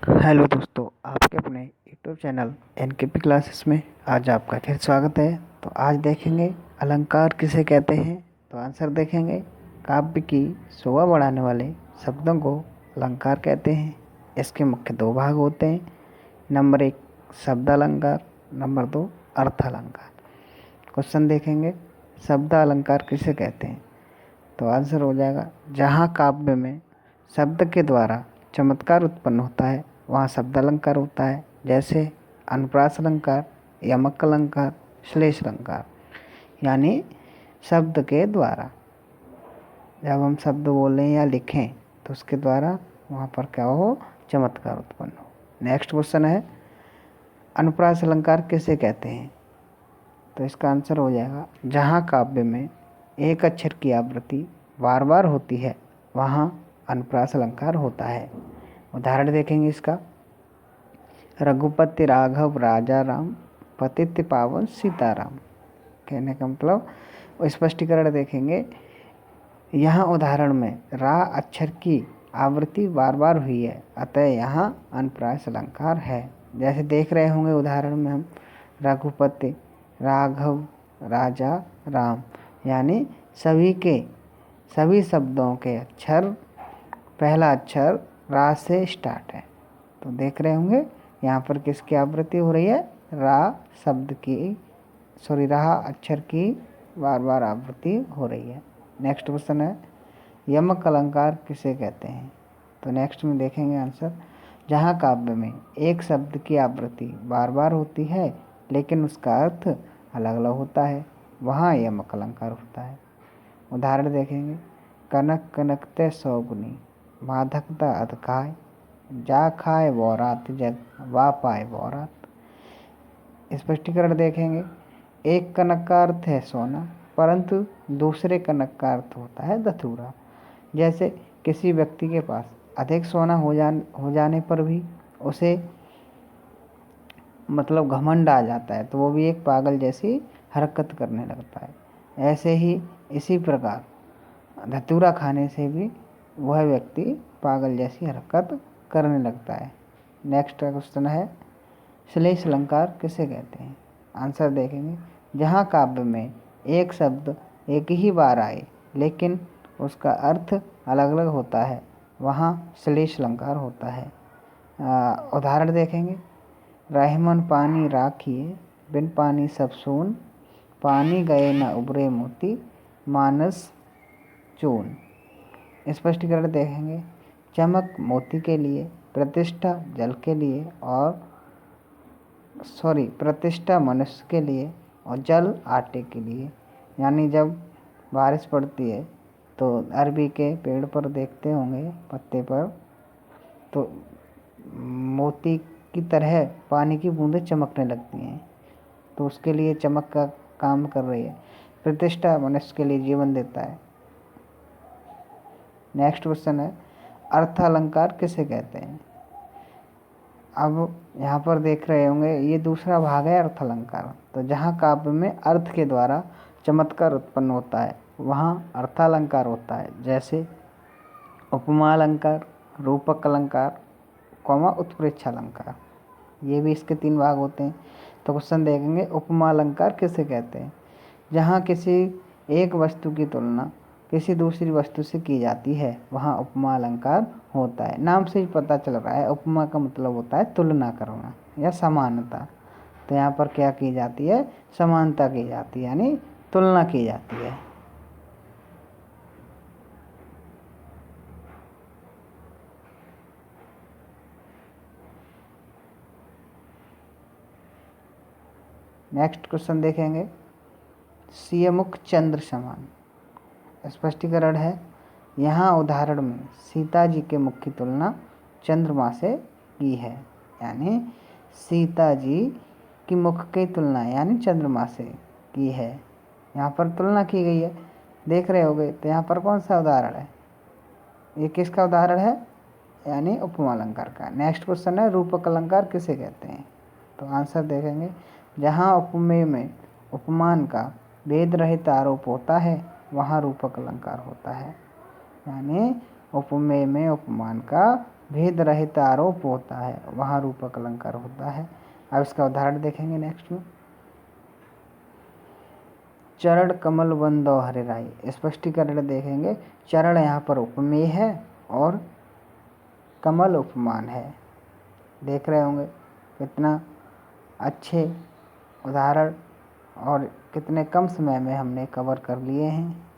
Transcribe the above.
Hello दोस्तों, आपके अपने यूट्यूब चैनल एनकेपी क्लासेस में आज आपका फिर स्वागत है। तो आज देखेंगे अलंकार किसे कहते हैं। तो आंसर देखेंगे, काव्य की शोभा बढ़ाने वाले शब्दों को अलंकार कहते हैं। इसके मुख्य दो भाग होते हैं। नंबर 1 शब्द अलंकार, नंबर 2 अर्थ अलंकार। क्वेश्चन देखेंगे, शब्द अलंकार किसे कहते हैं। तो आंसर हो जाएगा, जहाँ काव्य में शब्द के द्वारा चमत्कार उत्पन्न होता है वहाँ शब्द अलंकार होता है। जैसे अनुप्रास अलंकार, यमक अलंकार, श्लेष अलंकार। यानी शब्द के द्वारा जब हम शब्द बोलें या लिखें तो उसके द्वारा वहाँ पर क्या हो, चमत्कार उत्पन्न हो। नेक्स्ट क्वेश्चन है, अनुप्रास अलंकार किसे कहते हैं। तो इसका आंसर हो जाएगा, जहाँ काव्य में एक अक्षर की आवृत्ति बार बार होती है वहाँ अनुप्रास अलंकार होता है। उदाहरण देखेंगे इसका, रघुपति राघव राजा राम, पतित पावन सीताराम। कहने का मतलब स्पष्टीकरण देखेंगे, यहाँ उदाहरण में रा अक्षर की आवृत्ति बार बार हुई है, अतः यहाँ अनुप्रास अलंकार है। जैसे देख रहे होंगे उदाहरण में हम, रघुपति राघव राजा राम, यानी सभी शब्दों के अक्षर, पहला अक्षर रा से स्टार्ट है। तो देख रहे होंगे यहाँ पर किसकी आवृत्ति हो रही है, रा अक्षर की बार बार आवृत्ति हो रही है। नेक्स्ट क्वेश्चन है, यमक अलंकार किसे कहते हैं। तो नेक्स्ट में देखेंगे आंसर, जहाँ काव्य में एक शब्द की आवृत्ति बार बार होती है लेकिन उसका अर्थ अलग अलग होता है वहाँ यमक अलंकार होता है। उदाहरण देखेंगे, कनक कनकते सौगुनी, माधकता अधकाय, जा खाए वौरात जग, वा पाए वौरात। स्पष्टीकरण देखेंगे, एक कनक का अर्थ है सोना, परंतु दूसरे कनक का अर्थ होता है धतूरा। जैसे किसी व्यक्ति के पास अधिक सोना हो जाने पर भी उसे मतलब घमंड आ जाता है, तो वो भी एक पागल जैसी हरकत करने लगता है। ऐसे ही इसी प्रकार धतूरा खाने से भी वह व्यक्ति पागल जैसी हरकत करने लगता है। नेक्स्ट क्वेश्चन है, श्लेष अलंकार किसे कहते हैं। आंसर देखेंगे, जहाँ काव्य में एक शब्द एक ही बार आए लेकिन उसका अर्थ अलग अलग होता है वहाँ श्लेष अलंकार होता है। उदाहरण देखेंगे, रहमन पानी राखिए, बिन पानी सब सून, पानी गए न उबरे मोती, मानस चून। स्पष्टीकरण देखेंगे, चमक मोती के लिए, प्रतिष्ठा जल के लिए और प्रतिष्ठा मनुष्य के लिए और जल आटे के लिए। यानी जब बारिश पड़ती है तो अरबी के पेड़ पर देखते होंगे पत्ते पर, तो मोती की तरह पानी की बूंदें चमकने लगती हैं, तो उसके लिए चमक का काम कर रही है। प्रतिष्ठा मनुष्य के लिए जीवन देता है। नेक्स्ट क्वेश्चन है, अर्थ अलंकार किसे कहते हैं। अब यहाँ पर देख रहे होंगे ये दूसरा भाग है अर्थ अलंकार। तो जहाँ काव्य में अर्थ के द्वारा चमत्कार उत्पन्न होता है वहाँ अर्थालंकार होता है। जैसे उपमा अलंकार, रूपक अलंकार, उत्प्रेक्षा अलंकार। ये भी इसके 3 भाग होते हैं। तो क्वेश्चन देखेंगे, उपमा अलंकार किसे कहते हैं। जहाँ किसी एक वस्तु की तुलना किसी दूसरी वस्तु से की जाती है वहाँ उपमा अलंकार होता है। नाम से ही पता चल रहा है, उपमा का मतलब होता है तुलना करना या समानता। तो यहाँ पर क्या की जाती है, समानता की जाती है, यानी तुलना की जाती है। नेक्स्ट क्वेश्चन देखेंगे, सियमुख चंद्र समान। स्पष्टीकरण है, यहाँ उदाहरण में सीता जी के मुख की तुलना चंद्रमा से की है। यानी सीता जी की मुख की तुलना यानी चंद्रमा से की है, यहाँ पर तुलना की गई है। देख रहे होगे तो यहाँ पर कौन सा उदाहरण है, ये किसका उदाहरण है, यानी उपमा अलंकार का। नेक्स्ट क्वेश्चन है, रूपक अलंकार किसे कहते हैं। तो आंसर देखेंगे, जहाँ उपमेय में उपमान का भेद रहित आरोप होता है वहाँ रूपक अलंकार होता है। यानी उपमेय में उपमान का भेद रहित आरोप होता है वहाँ रूपक अलंकार होता है। अब इसका उदाहरण देखेंगे नेक्स्ट में। चरण कमल बंदो हरे राई, स्पष्टीकरण देखेंगे। चरण यहाँ पर उपमेय है और कमल उपमान है। देख रहे होंगे कितना अच्छे उदाहरण और कितने कम समय में हमने कवर कर लिए हैं।